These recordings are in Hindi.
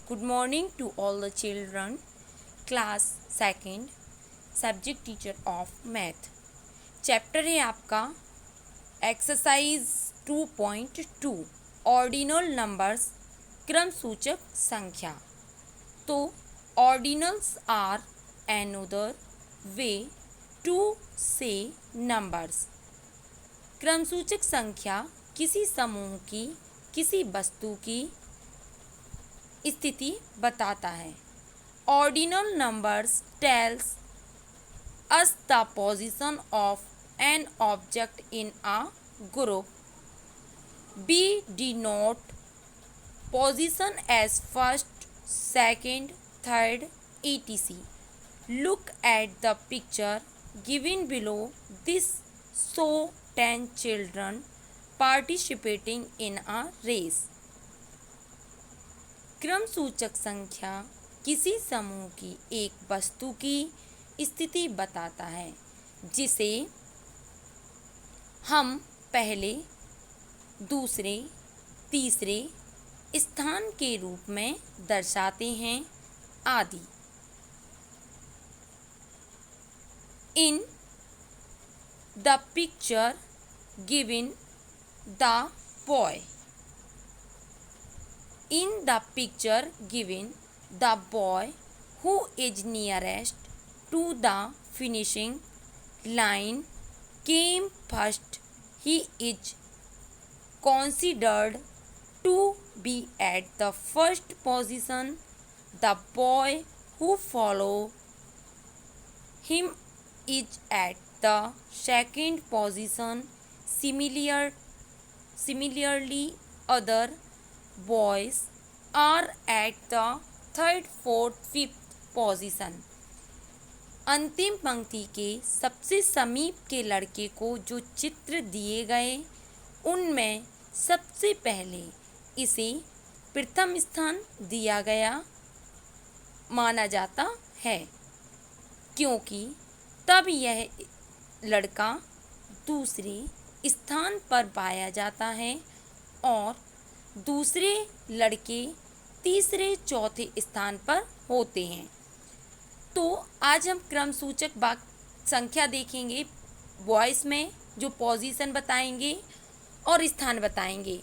Good morning to all the children. Class second, subject teacher of math. Chapter है आपका एक्सरसाइज 2.2 ऑर्डिनल नंबर्स क्रम सूचक संख्या। तो ordinals are another way to say numbers. क्रम सूचक संख्या किसी समूह की किसी वस्तु की स्थिति बताता है। Ordinal numbers tells us the position of an object in a group. Be denote position as first, second, third, etc. Look at the picture given below. This show 10 children participating in a race. क्रम सूचक संख्या किसी समूह की एक वस्तु की स्थिति बताता है जिसे हम पहले, दूसरे, तीसरे स्थान के रूप में दर्शाते हैं आदि। In the picture given the boy. In the picture given, the boy who is nearest to the finishing line came first. He is considered to be at the first position. The boy who follows him is at the second position. Similarly, other boys are at the third, fourth, fifth position. अंतिम पंक्ति के सबसे समीप के लड़के को जो चित्र दिए गए उनमें सबसे पहले इसे प्रथम स्थान दिया गया माना जाता है, क्योंकि तब यह लड़का दूसरे स्थान पर पाया जाता है और दूसरे लड़के तीसरे, चौथे स्थान पर होते हैं। तो आज हम क्रम सूचक संख्या देखेंगे, बॉयज़ में जो पोजीशन बताएंगे और स्थान बताएंगे।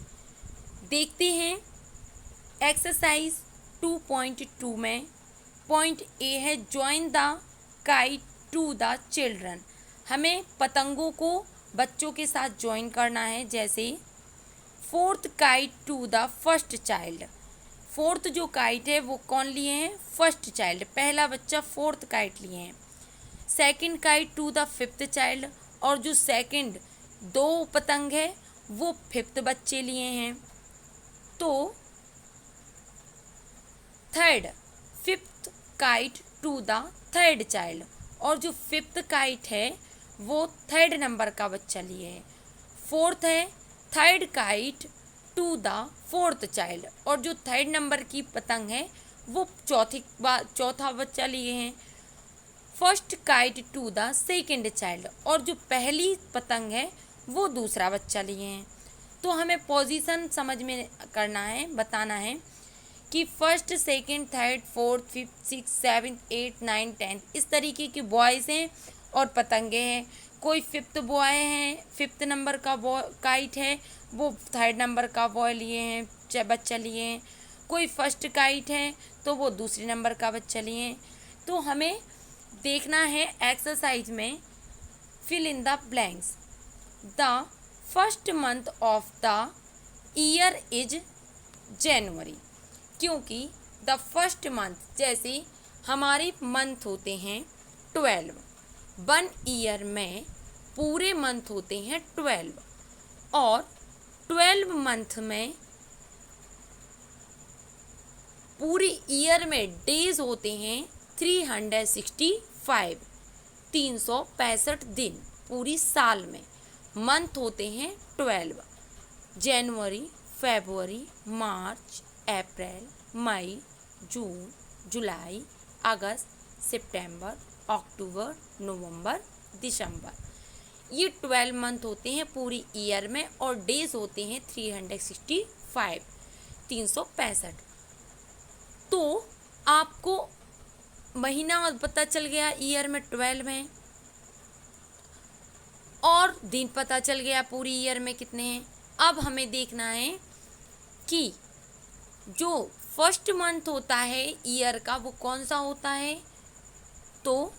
देखते हैं एक्सरसाइज 2.2 में पॉइंट ए है join the kite to the children. हमें पतंगों को बच्चों के साथ ज्वाइन करना है। जैसे fourth kite to the first child. Fourth जो काइट है वो कौन लिए हैं? फर्स्ट चाइल्ड, पहला बच्चा फोर्थ काइट लिए हैं। Second kite to the fifth child, और जो सेकंड दो पतंग है वो फिफ्थ बच्चे लिए हैं। तो third fifth kite to the third child, और जो फिफ्थ काइट है वो थर्ड नंबर का बच्चा लिए है। फोर्थ है third kite to the fourth child, और जो थर्ड नंबर की पतंग है वो चौथा बच्चा लिए हैं। First kite to the second child, और जो पहली पतंग है वो दूसरा बच्चा लिए हैं। तो हमें पोजीशन समझ में करना है, बताना है कि first, second, third, fourth, fifth, six, seventh, eight, nine, tenth इस तरीके के बॉयज़ हैं और पतंगे हैं। कोई फिफ्थ बॉय हैं, फिफ्थ नंबर का बॉय काइट है वो थर्ड नंबर का बॉय लिए हैं, बच्चा लिए हैं। कोई फर्स्ट काइट है तो वो दूसरे नंबर का बच्चा लिए हैं। तो हमें देखना है एक्सरसाइज में fill in the blanks. The first month of the year is January, क्योंकि द फर्स्ट मंथ, जैसे हमारे मंथ होते हैं 12, 1 ईयर में पूरे मंथ होते हैं 12, और 12 मंथ में पूरी ईयर में डेज होते हैं 365, 365 दिन पूरी साल में। मंथ होते हैं 12, जनवरी, फरवरी, मार्च, अप्रैल, मई, जून, जुलाई, अगस्त, सितंबर, अक्टूबर, नवंबर, दिसंबर। ये 12 मंथ होते हैं पूरी ईयर में, और डेज होते हैं 365, 365। तो आपको महीना पता चल गया, ईयर में 12 हैं, और दिन पता चल गया पूरी ईयर में कितने हैं। अब हमें देखना है कि जो फर्स्ट मंथ होता है ईयर का वो कौन सा होता है, तो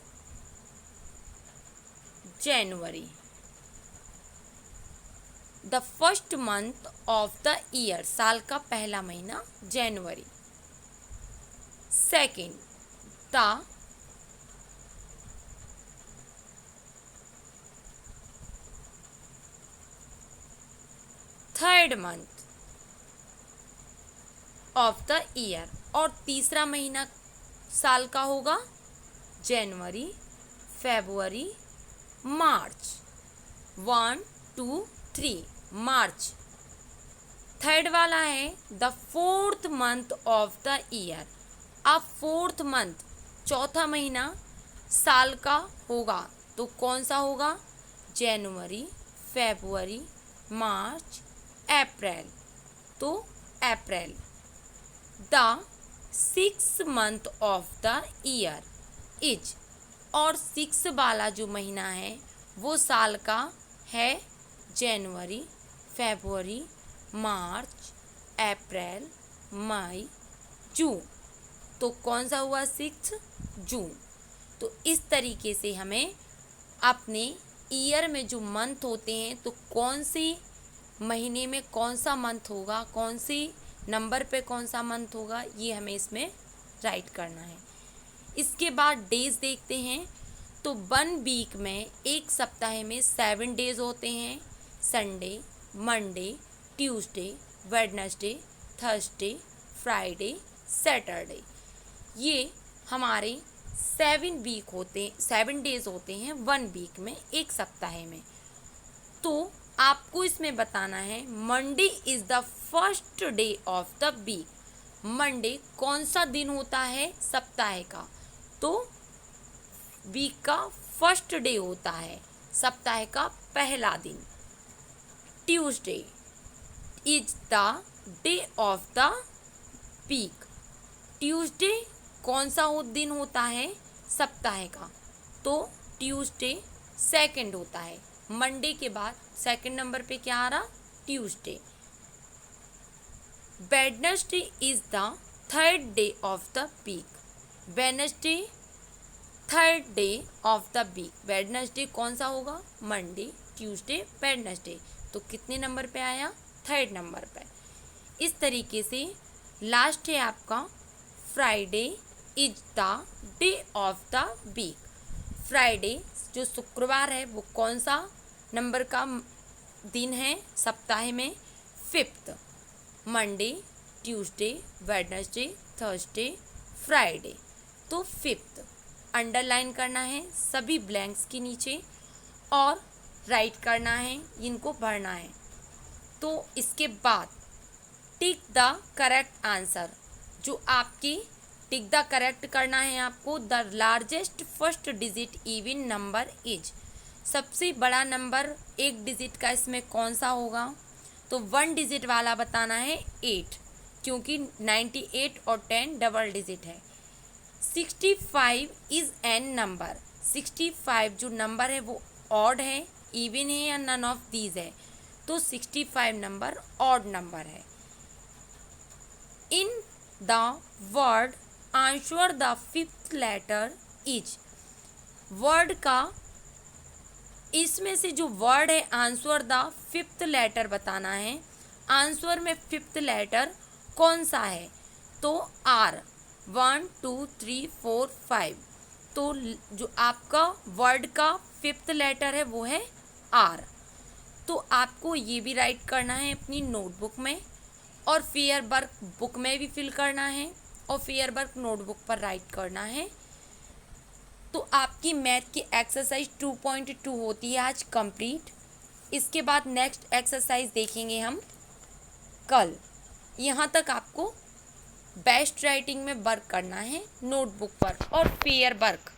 जनवरी। The first month of the year, साल का पहला महीना जनवरी। Second, the third month of the year, और तीसरा महीना साल का होगा जनवरी, फरवरी, मार्च। 1 2 3 मार्च। थर्ड वाला है the fourth month of the year. अब फोर्थ मंथ, चौथा महीना साल का होगा तो कौन सा होगा, जनवरी, फरवरी, मार्च, अप्रैल, तो अप्रैल। The six month of the year is, और सिक्स वाला जो महीना है वो साल का है जनवरी, फरवरी, मार्च, अप्रैल, मई, जून, तो कौन सा हुआ 6 जून। तो इस तरीके से हमें अपने ईयर में जो मंथ होते हैं तो कौन सी महीने में कौन सा मंथ होगा, कौन सी नंबर पे कौन सा मंथ होगा, ये हमें इसमें राइट करना है। इसके बाद डेज देखते हैं। तो 1 वीक में, एक सप्ताह में 7 डेज होते हैं। Sunday, Monday, Tuesday, Wednesday, Thursday, Friday, Saturday, ये हमारे 7 डेज होते हैं 1 वीक में, एक सप्ताह में। तो आपको इसमें बताना है Monday is the first day of the week. Monday कौन सा दिन होता है सप्ताह का, तो वीक का फर्स्ट डे होता है, सप्ताह का पहला दिन। Tuesday is the day of the week. Tuesday कौन सा दिन होता है सप्ताह का, तो ट्यूसडे सेकंड होता है। मंडे के बाद सेकंड नंबर पे क्या आ रहा, Tuesday. Wednesday is the third day of the week. Wednesday third day of the week. Wednesday कौन सा होगा, मंडे, ट्यूसडे, वेडनेसडे, तो कितने नंबर पे आया, थर्ड नंबर पे। इस तरीके से लास्ट है आपका Friday is the day of the week. Friday जो शुक्रवार है वो कौन सा नंबर का दिन है सप्ताह में, 5th। Monday, Tuesday, Wednesday, Thursday, Friday, तो 5th। अंडरलाइन करना है सभी ब्लैंक्स के नीचे और राइट करना है, इनको भरना है। तो इसके बाद टिक द करेक्ट आंसर, जो आपकी टिक द करेक्ट करना है आपको। The largest first digit even number is, सबसे बड़ा नंबर एक डिजिट का इसमें कौन सा होगा, तो 1 डिजिट वाला बताना है 8, क्योंकि 98 और 10 डबल डिजिट है। 65 इज एन नंबर। 65 जो नंबर है वो ऑड है, इवन है या नन ऑफ दीज है, तो 65 नंबर ऑड नंबर है। In the word answer the 5th letter is, word का इसमें से जो वर्ड है आंसर द 5th लेटर बताना है। आंसर में 5th लेटर कौन सा है, तो आर। 1 2 3 4 5, तो जो आपका वर्ड का 5th लेटर है वो है आर। तो आपको ये भी राइट करना है अपनी नोटबुक में, और फेयर वर्क बुक में भी फिल करना है, और फेयर वर्क नोटबुक पर राइट करना है। तो आपकी मैथ की एक्सरसाइज 2.2 होती है आज कंप्लीट। इसके बाद नेक्स्ट एक्सरसाइज देखेंगे हम कल। यहाँ तक आपको बेस्ट राइटिंग में वर्क करना है नोटबुक पर और फेयर वर्क।